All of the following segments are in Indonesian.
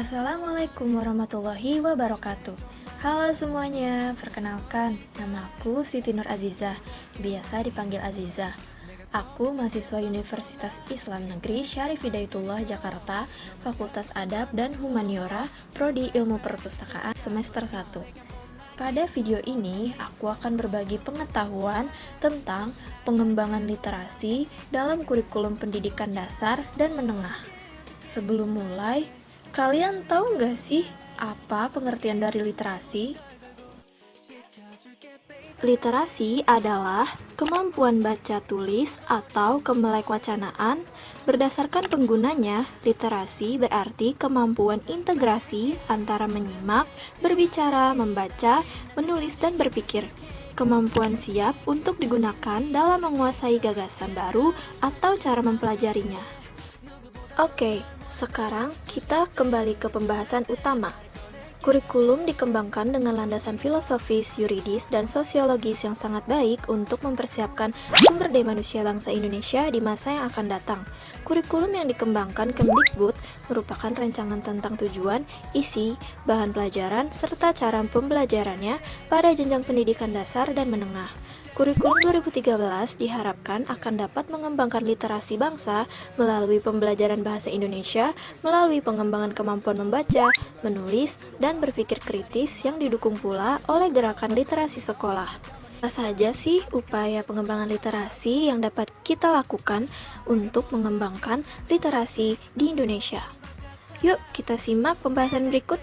Assalamualaikum warahmatullahi wabarakatuh. Halo semuanya, perkenalkan, nama aku Siti Nur Azizah, biasa dipanggil Azizah. Aku mahasiswa Universitas Islam Negeri Syarif Hidayatullah Jakarta, Fakultas Adab dan Humaniora, Prodi Ilmu Perpustakaan semester 1. Pada video ini, aku akan berbagi pengetahuan tentang pengembangan literasi dalam kurikulum pendidikan dasar dan menengah. Sebelum mulai, kalian tahu nggak sih apa pengertian dari literasi? Literasi adalah kemampuan baca tulis atau kemelekwacanaan. Berdasarkan penggunanya, literasi berarti kemampuan integrasi antara menyimak, berbicara, membaca, menulis, dan berpikir. Kemampuan siap untuk digunakan dalam menguasai gagasan baru atau cara mempelajarinya. Oke, sekarang kita kembali ke pembahasan utama. Kurikulum dikembangkan dengan landasan filosofis, yuridis, dan sosiologis yang sangat baik untuk mempersiapkan sumber daya manusia bangsa Indonesia di masa yang akan datang. Kurikulum yang dikembangkan Kemdikbud merupakan rancangan tentang tujuan, isi, bahan pelajaran, serta cara pembelajarannya pada jenjang pendidikan dasar dan menengah. Kurikulum 2013 diharapkan akan dapat mengembangkan literasi bangsa melalui pembelajaran bahasa Indonesia, melalui pengembangan kemampuan membaca, menulis, dan berpikir kritis yang didukung pula oleh gerakan literasi sekolah. Apa saja sih upaya pengembangan literasi yang dapat kita lakukan untuk mengembangkan literasi di Indonesia? Yuk kita simak pembahasan berikut.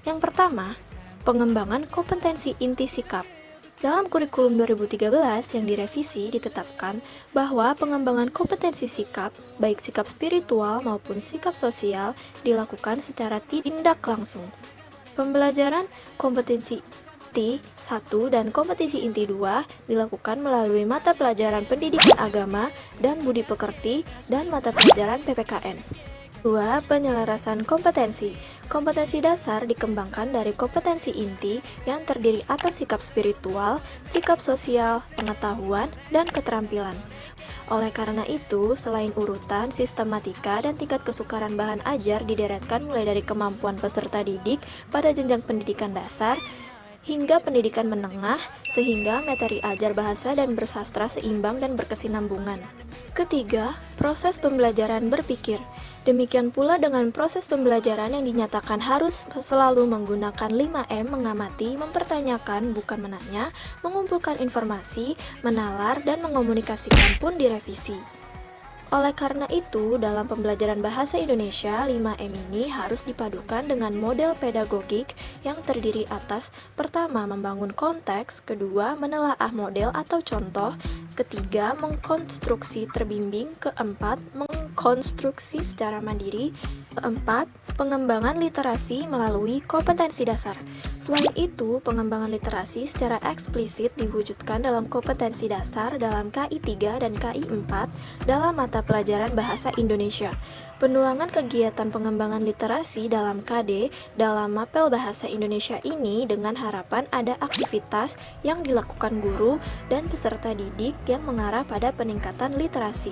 Yang pertama, pengembangan kompetensi inti sikap. Dalam kurikulum 2013 yang direvisi ditetapkan bahwa pengembangan kompetensi sikap, baik sikap spiritual maupun sikap sosial, dilakukan secara tindak langsung. Pembelajaran kompetensi inti 1 dan kompetensi inti 2 dilakukan melalui mata pelajaran pendidikan agama dan budi pekerti dan mata pelajaran PPKN. 2. Penyelarasan kompetensi. Kompetensi dasar dikembangkan dari kompetensi inti yang terdiri atas sikap spiritual, sikap sosial, pengetahuan, dan keterampilan. Oleh karena itu, selain urutan, sistematika, dan tingkat kesukaran bahan ajar dideretkan mulai dari kemampuan peserta didik pada jenjang pendidikan dasar hingga pendidikan menengah, sehingga materi ajar bahasa dan bersastra seimbang dan berkesinambungan. Ketiga, proses pembelajaran berpikir. Demikian pula dengan proses pembelajaran yang dinyatakan harus selalu menggunakan 5M, mengamati, mempertanyakan, bukan menanya, mengumpulkan informasi, menalar, dan mengomunikasikan pun direvisi. Oleh karena itu, dalam pembelajaran bahasa Indonesia, 5M ini harus dipadukan dengan model pedagogik yang terdiri atas pertama, membangun konteks, kedua, menelaah model atau contoh, ketiga, mengkonstruksi terbimbing, keempat, mengkonstruksi secara mandiri, keempat, pengembangan literasi melalui kompetensi dasar. Selain itu, pengembangan literasi secara eksplisit diwujudkan dalam kompetensi dasar dalam KI 3 dan KI 4 dalam mata pelajaran bahasa Indonesia. Penuangan kegiatan pengembangan literasi dalam KD dalam mapel bahasa Indonesia ini dengan harapan ada aktivitas yang dilakukan guru dan peserta didik yang mengarah pada peningkatan literasi.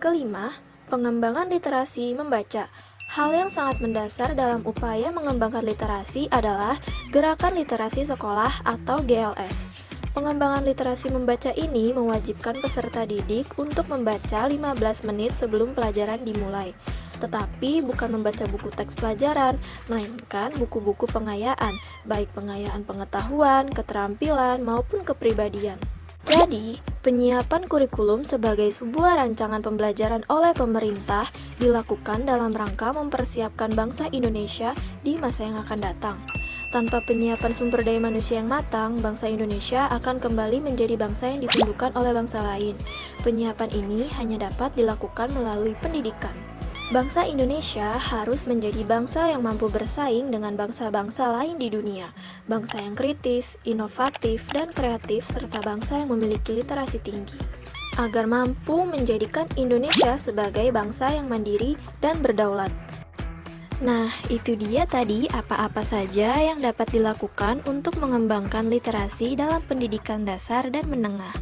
Kelima, pengembangan literasi membaca. Hal yang sangat mendasar dalam upaya mengembangkan literasi adalah gerakan literasi sekolah atau GLS. Pengembangan literasi membaca ini mewajibkan peserta didik untuk membaca 15 menit sebelum pelajaran dimulai. Tetapi bukan membaca buku teks pelajaran, melainkan buku-buku pengayaan, baik pengayaan pengetahuan, keterampilan, maupun kepribadian. Jadi, penyiapan kurikulum sebagai sebuah rancangan pembelajaran oleh pemerintah dilakukan dalam rangka mempersiapkan bangsa Indonesia di masa yang akan datang. Tanpa penyiapan sumber daya manusia yang matang, bangsa Indonesia akan kembali menjadi bangsa yang ditundukkan oleh bangsa lain. Penyiapan ini hanya dapat dilakukan melalui pendidikan. Bangsa Indonesia harus menjadi bangsa yang mampu bersaing dengan bangsa-bangsa lain di dunia. Bangsa yang kritis, inovatif, dan kreatif, serta bangsa yang memiliki literasi tinggi. Agar mampu menjadikan Indonesia sebagai bangsa yang mandiri dan berdaulat. Nah, itu dia tadi apa-apa saja yang dapat dilakukan untuk mengembangkan literasi dalam pendidikan dasar dan menengah.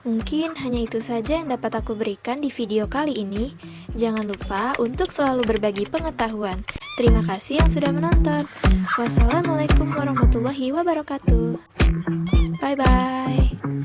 Mungkin hanya itu saja yang dapat aku berikan di video kali ini. Jangan lupa untuk selalu berbagi pengetahuan. Terima kasih yang sudah menonton. Wassalamualaikum warahmatullahi wabarakatuh. Bye bye.